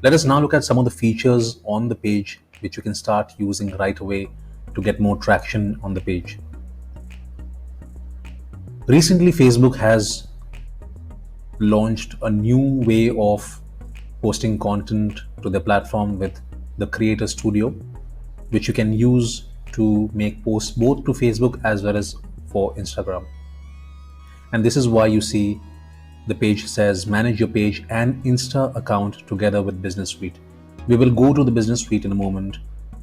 Let us now look at some of the features on the page which you can start using right away to get more traction on the page. Recently, Facebook has launched a new way of posting content to the platform with the Creator Studio, which you can use to make posts both to Facebook as well as for Instagram. And this is why you see the page says manage your page and Insta account together with Business Suite. We will go to the Business Suite in a moment,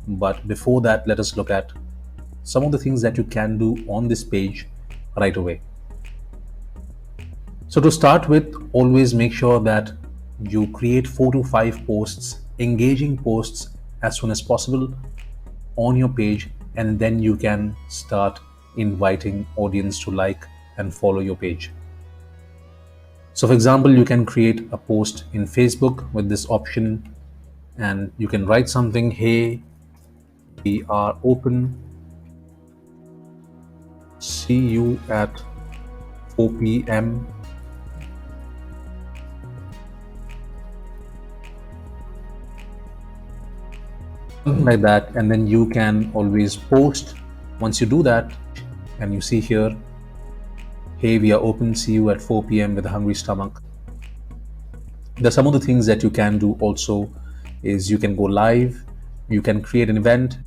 but before that, let us look at some of the things that you can do on this page right away. So to start with, always make sure that you create 4 to 5 posts, engaging posts as soon as possible on your page, and then you can start inviting audience to like and follow your page. So for example, you can create a post in Facebook with this option and you can write something, hey, we are open, see you at 4 p.m. Something like that, and then you can always post. Once you do that and you see here, hey, we are open, see you at 4 p.m. with a hungry stomach. There's some of the things that you can do also is you can go live, you can create an event,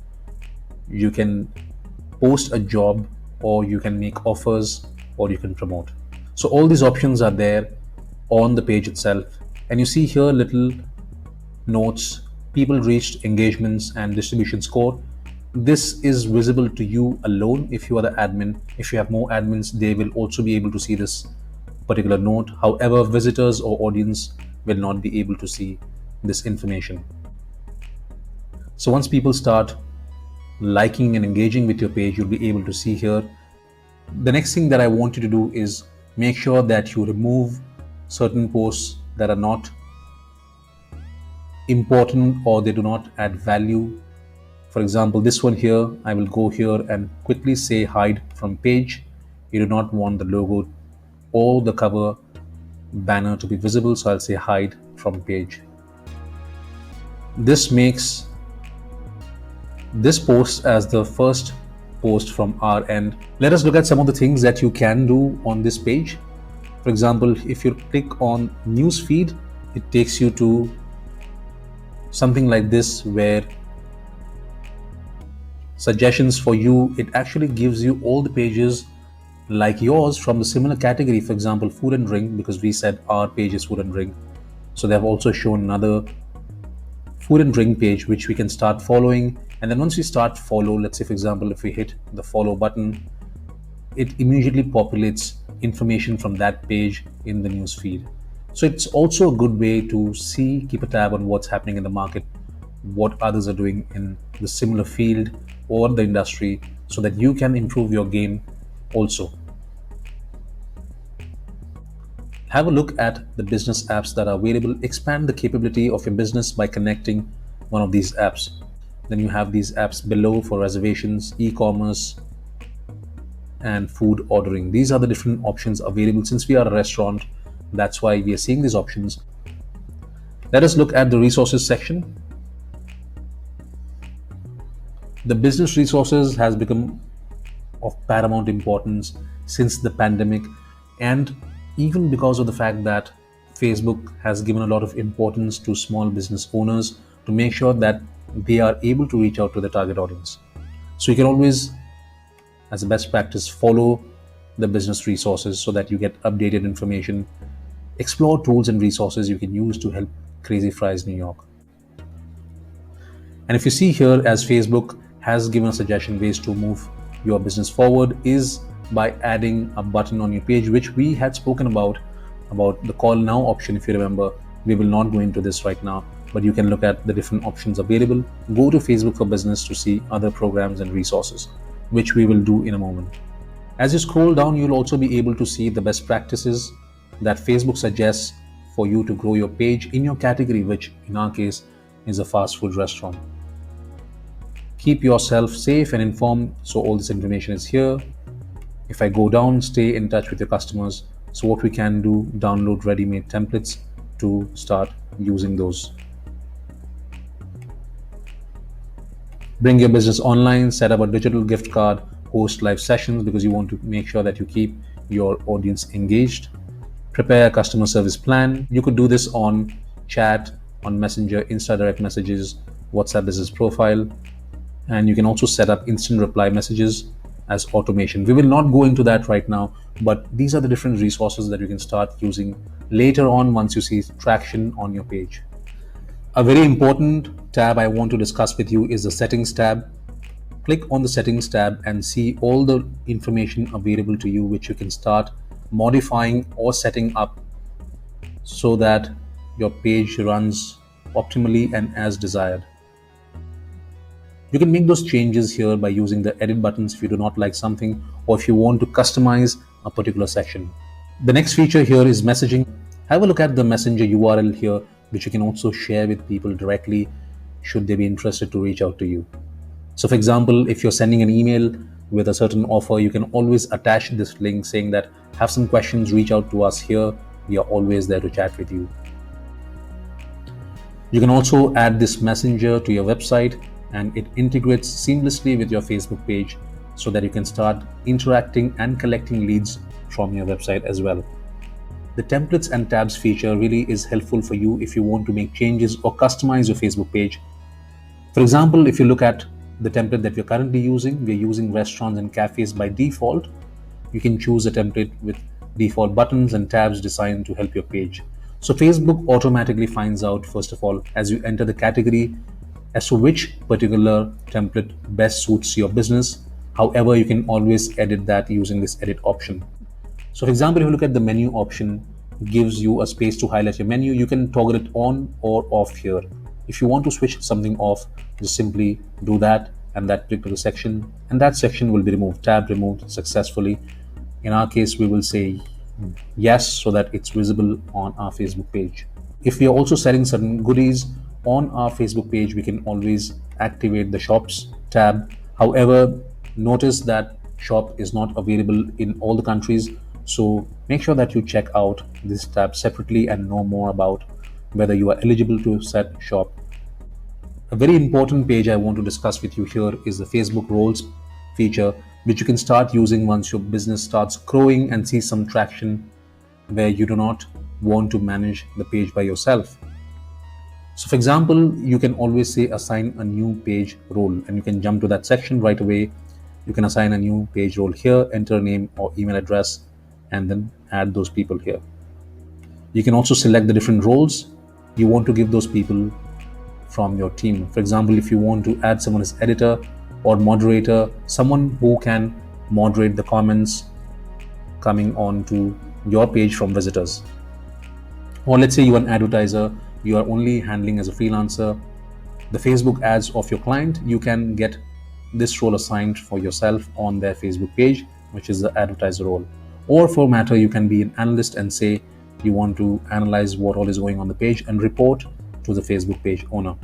you can post a job, or you can make offers, or you can promote. So all these options are there on the page itself. And you see here little notes, people reached, engagements, and distribution score. This is visible to you alone if you are the admin. If you have more admins, they will also be able to see this particular note. However, visitors or audience will not be able to see this information. So once people start liking and engaging with your page, you'll be able to see here. The next thing that I want you to do is make sure that you remove certain posts that are not important or they do not add value. For example, this one here, I will go here and quickly say hide from page. You do not want the logo or the cover banner to be visible, so I'll say hide from page. This makes this post as the first post from our end. Let us look at some of the things that you can do on this page. For example, if you click on news feed, it takes you to something like this where suggestions for you, it actually gives you all the pages like yours from the similar category. For example, food and drink, because we said our page is food and drink. So they have also shown another food and drink page which we can start following. And then once we start follow, let's say for example, if we hit the follow button, it immediately populates information from that page in the news feed. So it's also a good way to see, keep a tab on what's happening in the market, what others are doing in the similar field or the industry, so that you can improve your game also. Have a look at the business apps that are available. Expand the capability of your business by connecting one of these apps. Then you have these apps below for reservations, e-commerce, and food ordering. These are the different options available. Since we are a restaurant, that's why we are seeing these options. Let us look at the resources section. The business resources has become of paramount importance since the pandemic, and even because of the fact that Facebook has given a lot of importance to small business owners to make sure that they are able to reach out to the target audience. So you can always, as a best practice, follow the business resources so that you get updated information. Explore tools and resources you can use to help Crazy Fries New York. And if you see here, as Facebook has given a suggestion ways to move your business forward is by adding a button on your page, which we had spoken about the call now option. If you remember, we will not go into this right now, but you can look at the different options available. Go to Facebook for Business to see other programs and resources, which we will do in a moment. As you scroll down, you'll also be able to see the best practices that Facebook suggests for you to grow your page in your category, which in our case is a fast food restaurant. Keep yourself safe and informed. So all this information is here. If I go down, stay in touch with your customers. So what we can do, download ready-made templates to start using those. Bring your business online, set up a digital gift card, host live sessions because you want to make sure that you keep your audience engaged. Prepare a customer service plan. You could do this on chat, on Messenger, Insta direct messages, WhatsApp business profile, and you can also set up instant reply messages as automation. We will not go into that right now, but these are the different resources that you can start using later on once you see traction on your page. A very important tab I want to discuss with you is the settings tab. Click on the settings tab and see all the information available to you, which you can start modifying or setting up so that your page runs optimally and as desired. You can make those changes here by using the edit buttons if you do not like something or if you want to customize a particular section. The next feature here is messaging. Have a look at the messenger URL here, which you can also share with people directly should they be interested to reach out to you. So for example, if you're sending an email with a certain offer, you can always attach this link saying that have some questions, reach out to us here. We are always there to chat with you. You can also add this messenger to your website and it integrates seamlessly with your Facebook page so that you can start interacting and collecting leads from your website as well. The templates and tabs feature really is helpful for you if you want to make changes or customize your Facebook page. For example, if you look at the template that we're currently using, we're using restaurants and cafes by default. You can choose a template with default buttons and tabs designed to help your page. So Facebook automatically finds out, first of all, as you enter the category, as to which particular template best suits your business. However, you can always edit that using this edit option. So for example, if you look at the menu option, it gives you a space to highlight your menu. You can toggle it on or off here. If you want to switch something off, just simply do that and that particular section, and that section will be removed. Tab removed successfully. In our case, we will say yes so that it's visible on our Facebook page. If we are also selling certain goodies on our Facebook page, we can always activate the shops tab. However, notice that shop is not available in all the countries. So make sure that you check out this tab separately and know more about whether you are eligible to set shop. A very important page I want to discuss with you here is the Facebook roles feature, which you can start using once your business starts growing and see some traction where you do not want to manage the page by yourself. So for example, you can always say assign a new page role and you can jump to that section right away. You can assign a new page role here, enter a name or email address, and then add those people here. You can also select the different roles you want to give those people from your team. For example, if you want to add someone as editor or moderator, someone who can moderate the comments coming onto your page from visitors. Or let's say you're an advertiser, you are only handling as a freelancer the Facebook ads of your client, you can get this role assigned for yourself on their Facebook page, which is the advertiser role. Or for matter, you can be an analyst and say you want to analyze what all is going on the page and report to the Facebook page owner.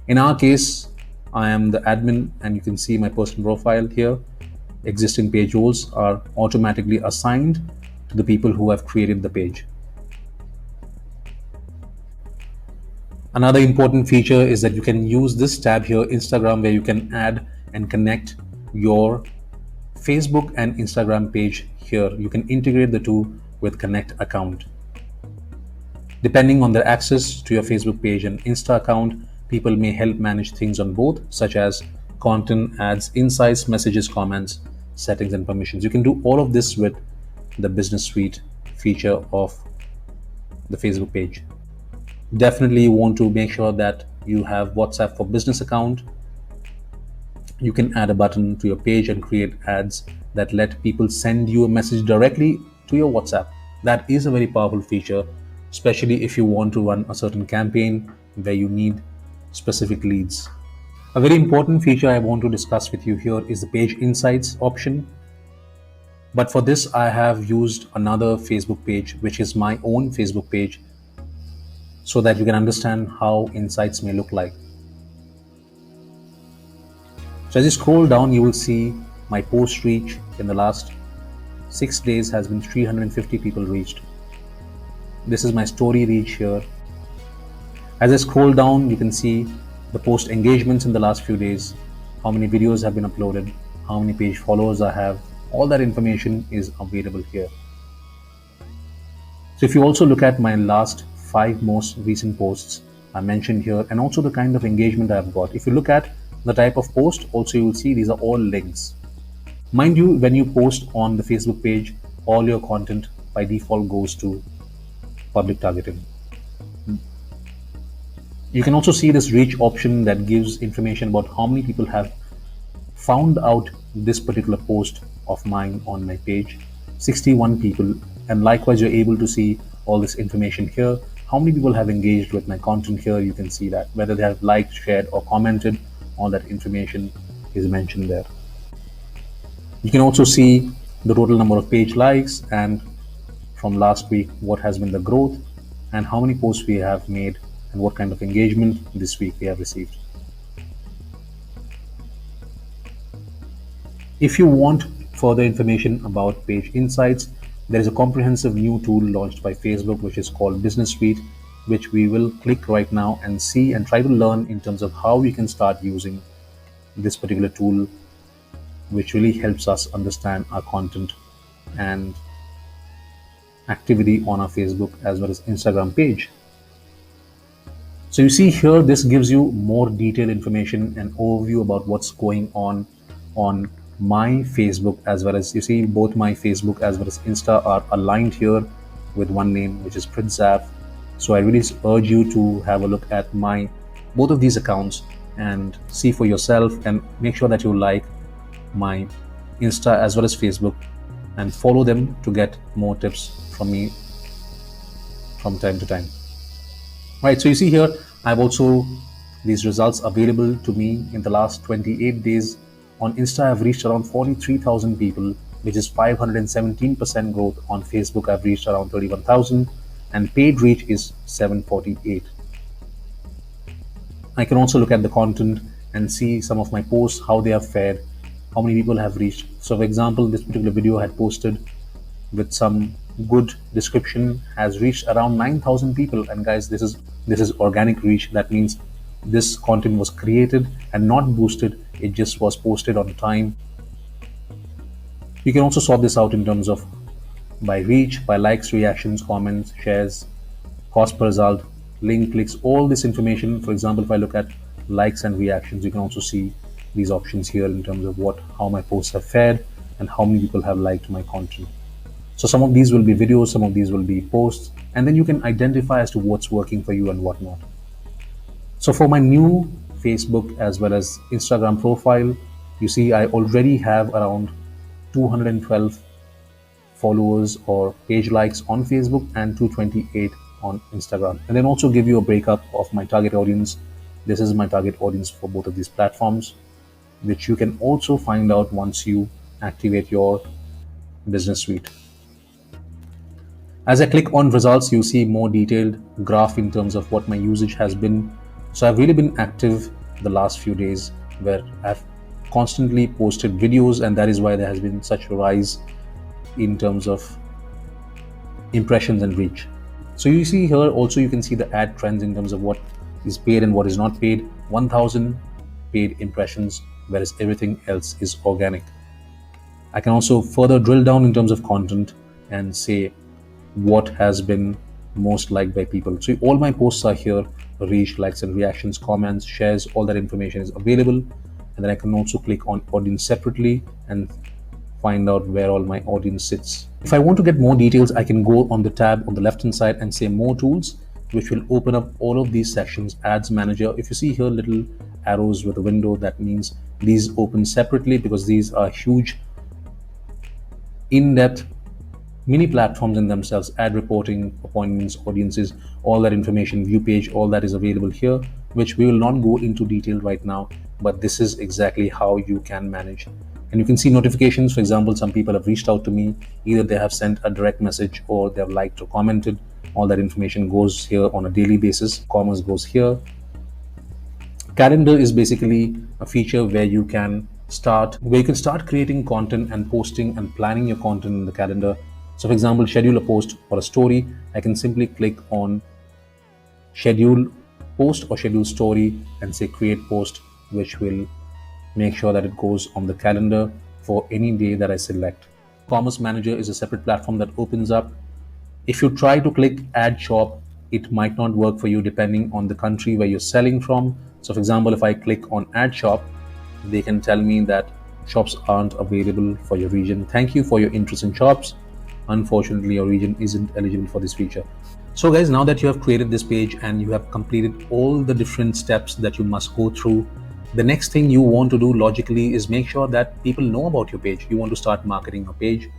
In our case, I am the admin and you can see my personal profile here. Existing page roles are automatically assigned to the people who have created the page. Another important feature is that you can use this tab here, Instagram, where you can add and connect your Facebook and Instagram page here. You can integrate the two with Connect account. Depending on their access to your Facebook page and Insta account, people may help manage things on both, such as content, ads, insights, messages, comments, settings, and permissions. You can do all of this with the Business Suite feature of the Facebook page. Definitely you want to make sure that you have WhatsApp for Business account. You can add a button to your page and create ads that let people send you a message directly to your WhatsApp. That is a very powerful feature, especially if you want to run a certain campaign where you need specific leads. A very important feature I want to discuss with you here is the Page Insights option. But for this, I have used another Facebook page, which is my own Facebook page, so that you can understand how insights may look like. So as you scroll down, you will see my post reach in the last 6 days has been 350 people reached. This is my story reach here. As I scroll down, you can see the post engagements in the last few days. how many videos have been uploaded, how many page followers I have. All that information is available here. So if you also look at my last 5 most recent posts I mentioned here, and also the kind of engagement I've got. If you look at the type of post, also you will see these are all links. Mind you, when you post on the Facebook page, all your content by default goes to public targeting. You can also see this reach option that gives information about how many people have found out this particular post of mine on my page. 61 people. And likewise, you're able to see all this information here. How many people have engaged with my content here? You can see that. Whether they have liked, shared, or commented, all that information is mentioned there. You can also see the total number of page likes, and from last week, what has been the growth, and how many posts we have made, and what kind of engagement this week we have received. If you want further information about Page Insights, there is a comprehensive new tool launched by Facebook which is called Business Suite, which we will click right now and see and try to learn in terms of how we can start using this particular tool, which really helps us understand our content and activity on our Facebook as well as Instagram page. So you see here, this gives you more detailed information and overview about what's going on my Facebook, as well as you see both my Facebook as well as Insta are aligned here with one name, which is Prince Zaf. So I really urge you to have a look at my both of these accounts and see for yourself, and make sure that you like my Insta as well as Facebook and follow them to get more tips from me from time to time. Right, so you see here, I've also these results available to me in the last 28 days. On Insta, I've reached around 43,000 people, which is 517% growth. On Facebook, I've reached around 31,000, and paid reach is 748. I can also look at the content and see some of my posts, how they have fared, how many people have reached. So for example, this particular video I had posted with some good description has reached around 9,000 people. And guys, this is organic reach. That means this content was created and not boosted, it just was posted on time. You can also sort this out in terms of by reach, by likes, reactions, comments, shares, cost per result, link clicks, all this information. For example, if I look at likes and reactions, you can also see these options here in terms of how my posts have fared and how many people have liked my content. So some of these will be videos, some of these will be posts, and then you can identify as to what's working for you and what not. So for my new Facebook as well as Instagram profile, you see I already have around 212 followers or page likes on Facebook and 228 on Instagram. And then also give you a breakup of my target audience. This is my target audience for both of these platforms, which you can also find out once you activate your Business Suite. As I click on results, you see more detailed graph in terms of what my usage has been. So I've really been active the last few days, where I've constantly posted videos, and that is why there has been such a rise in terms of impressions and reach. So you see here also, you can see the ad trends in terms of what is paid and what is not paid. 1,000 paid impressions, whereas everything else is organic. I can also further drill down in terms of content and say what has been most liked by people. So all my posts are here, reach, likes and reactions, comments, shares, all that information is available. And then I can also click on audience separately and find out where all my audience sits. If I want to get more details, I can go on the tab on the left hand side and say more tools, which will open up all of these sections. Ads manager, if you see here little arrows with a window, that means these open separately, because these are huge in-depth mini platforms in themselves. Ad reporting, appointments, audiences, all that information, view page, all that is available here, which we will not go into detail right now, but this is exactly how you can manage. And you can see notifications. For example, some people have reached out to me, either they have sent a direct message or they have liked or commented. All that information goes here on a daily basis. Commerce goes here. Calendar is basically a feature where you can start creating content and posting and planning your content in the calendar. So for example, schedule a post or a story. I can simply click on schedule post or schedule story and say create post, which will make sure that it goes on the calendar for any day that I select. Commerce Manager is a separate platform that opens up. If you try to click Add Shop, it might not work for you depending on the country where you're selling from. So for example, if I click on Add Shop, they can tell me that shops aren't available for your region. Thank you for your interest in shops. Unfortunately, your region isn't eligible for this feature. So guys, now that you have created this page and you have completed all the different steps that you must go through, the next thing you want to do logically is make sure that people know about your page. You want to start marketing your page.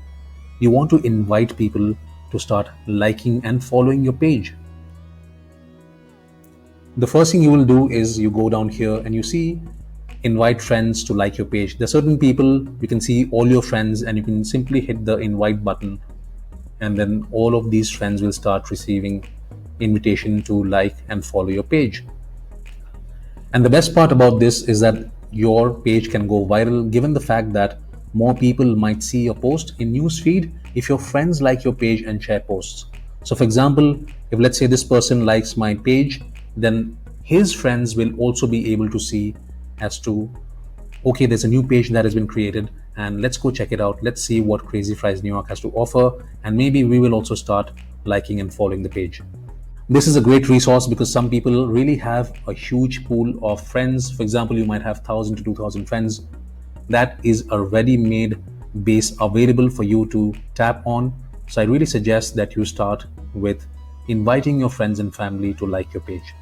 You want to invite people to start liking and following your page. The first thing you will do is you go down here and you see invite friends to like your page. There are certain people, you can see all your friends, and you can simply hit the invite button, and then all of these friends will start receiving invitation to like and follow your page. And the best part about this is that your page can go viral, given the fact that more people might see your post in newsfeed if your friends like your page and share posts. So for example, if let's say this person likes my page, then his friends will also be able to see as to, okay, there's a new page that has been created and let's go check it out. Let's see what Crazy Fries New York has to offer, and maybe we will also start liking and following the page. This is a great resource because some people really have a huge pool of friends. For example, you might have 1,000 to 2,000 friends. That is a ready-made base available for you to tap on. So I really suggest that you start with inviting your friends and family to like your page.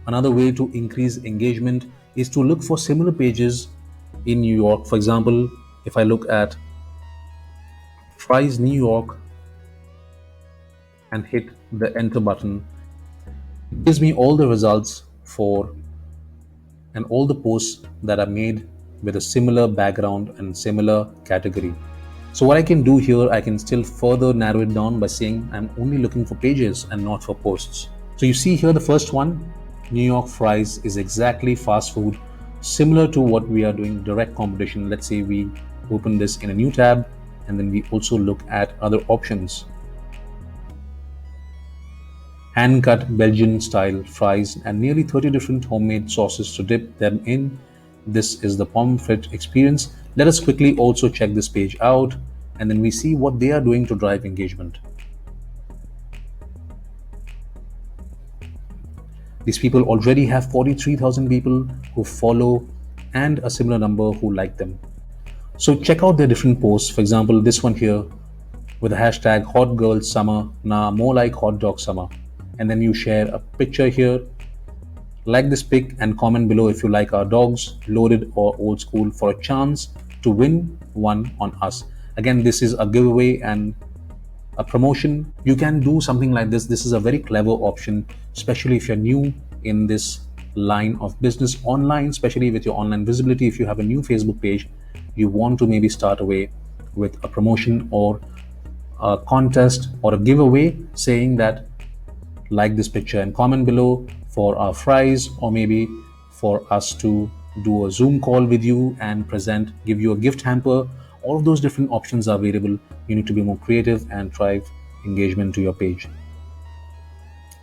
Another way to increase engagement is to look for similar pages in New York. For example, if I look at Fries New York and hit the enter button, it gives me all the results for and all the posts that are made with a similar background and similar category. So what I can do here, I can still further narrow it down by saying I'm only looking for pages and not for posts. So you see here the first one, New York Fries, is exactly fast food, similar to what we are doing direct competition. Let's say we open this in a new tab and then we also look at other options. Hand-cut Belgian style fries and nearly 30 different homemade sauces to dip them in. This is the pommes frites experience. Let us quickly also check this page out and then we see what they are doing to drive engagement. These people already have 43,000 people who follow and a similar number who like them. So check out their different posts. For example, this one here with the hashtag hot girl summer, nah, more like hot dog summer. And then you share a picture here. Like this pic and comment below if you like our dogs, loaded or old school, for a chance to win one on us. Again, this is a giveaway and a promotion. You can do something like this. This is a very clever option, especially if you're new in this line of business online, especially with your online visibility. If you have a new Facebook page, you want to maybe start away with a promotion or a contest or a giveaway saying that like this picture and comment below for our fries, or maybe for us to do a Zoom call with you and present, give you a gift hamper. All of those different options are available. You need to be more creative and drive engagement to your page.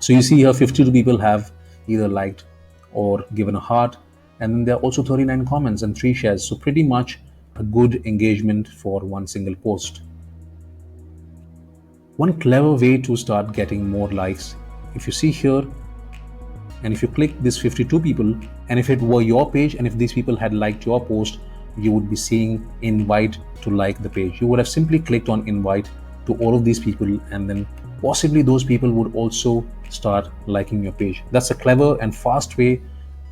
So you see here 52 people have either liked or given a heart, and then there are also 39 comments and 3 shares. So pretty much a good engagement for one single post. One clever way to start getting more likes, if you see here, and if you click this 52 people, and if it were your page and if these people had liked your post, you would be seeing invite to like the page. You would have simply clicked on invite to all of these people, and then possibly those people would also start liking your page. That's a clever and fast way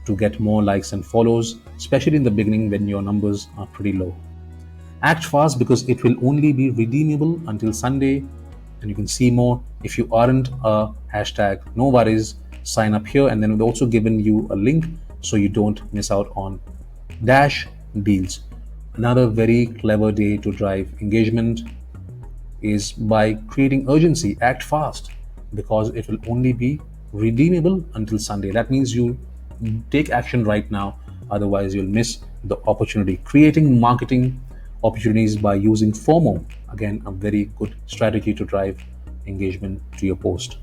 to get more likes and follows, especially in the beginning when your numbers are pretty low. Act fast because it will only be redeemable until Sunday, and you can see more. If you aren't a hashtag, no worries, sign up here, and then we've also given you a link so you don't miss out on Dash deals. Another very clever day to drive engagement is by creating urgency. Act fast because it will only be redeemable until Sunday. That means you take action right now, otherwise you'll miss the opportunity. Creating marketing opportunities by using FOMO, again a very good strategy to drive engagement to your post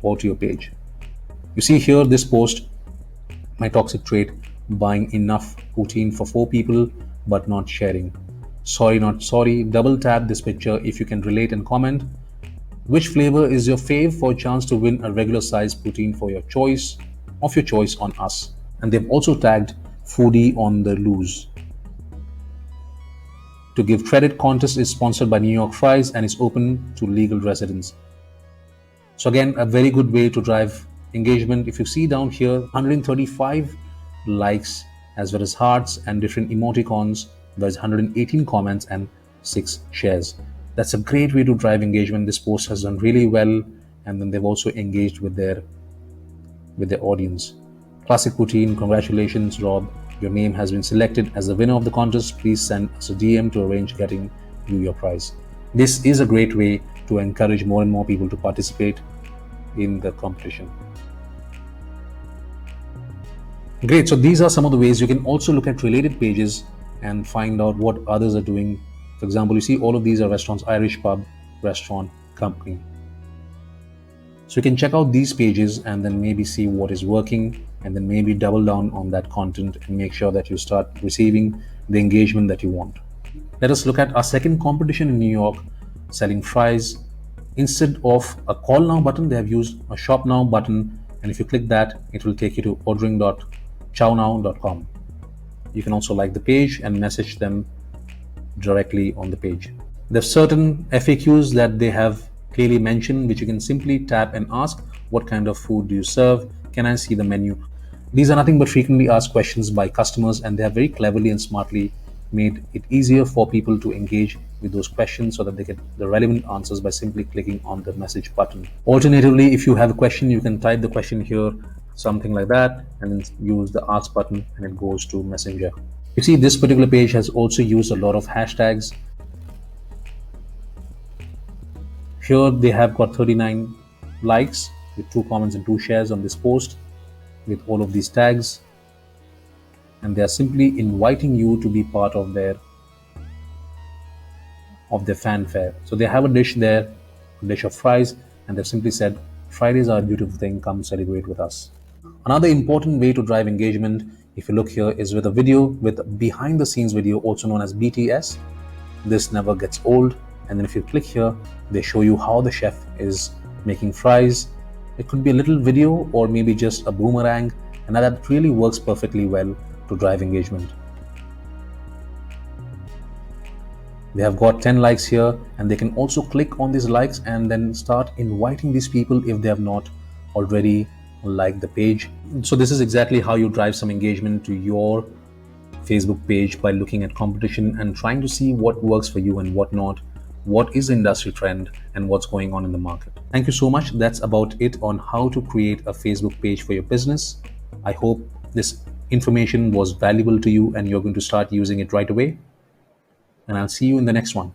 or to your page. You see here this post, my toxic trait, buying enough poutine for 4 people but not sharing. Sorry, not sorry. Double tap this picture if you can relate and comment. Which flavor is your fave for a chance to win a regular size poutine for your choice on us. And they've also tagged foodie on the loose. To Give Credit contest is sponsored by New York Fries and is open to legal residents. So again, a very good way to drive engagement. If you see down here, 135 likes as well as hearts and different emoticons. There's 118 comments and 6 shares. That's a great way to drive engagement. This post has done really well, and then they've also engaged with their audience. Classic Poutine, congratulations, Rob. Your name has been selected as the winner of the contest. Please send us a DM to arrange getting you your prize. This is a great way to encourage more and more people to participate in the competition. Great. So these are some of the ways. You can also look at related pages and find out what others are doing. For example, you see all of these are restaurants: Irish Pub, Restaurant Company. So you can check out these pages and then maybe see what is working, and then maybe double down on that content and make sure that you start receiving the engagement that you want. Let us look at our second competition in New York, selling fries. Instead of a call now button, they have used a shop now button, and if you click that, it will take you to ordering.chownow.com. You can also like the page and message them directly on the page. There's certain FAQs that they have clearly mentioned, which you can simply tap and ask, what kind of food do you serve? Can I see the menu? These are nothing but frequently asked questions by customers, and they have very cleverly and smartly made it easier for people to engage with those questions so that they get the relevant answers by simply clicking on the message button. Alternatively, if you have a question, you can type the question here, something like that, and then use the ask button and it goes to Messenger. You see, this particular page has also used a lot of hashtags. Here they have got 39 likes with 2 comments and 2 shares on this post with all of these tags, and they are simply inviting you to be part of their fanfare. So they have a dish there, a dish of fries, and they've simply said, Fridays are a beautiful thing, come celebrate with us. Another important way to drive engagement, if you look here, is with a video, with behind the scenes video, also known as BTS. This never gets old. And then if you click here, they show you how the chef is making fries. It could be a little video or maybe just a boomerang, and that really works perfectly well to drive engagement. They have got 10 likes here, and they can also click on these likes and then start inviting these people if they have not already liked the page. So this is exactly how you drive some engagement to your Facebook page, by looking at competition and trying to see what works for you and what not, what is the industry trend and what's going on in the market. Thank you so much. That's about it on how to create a Facebook page for your business. I hope this information was valuable to you and you're going to start using it right away. And I'll see you in the next one.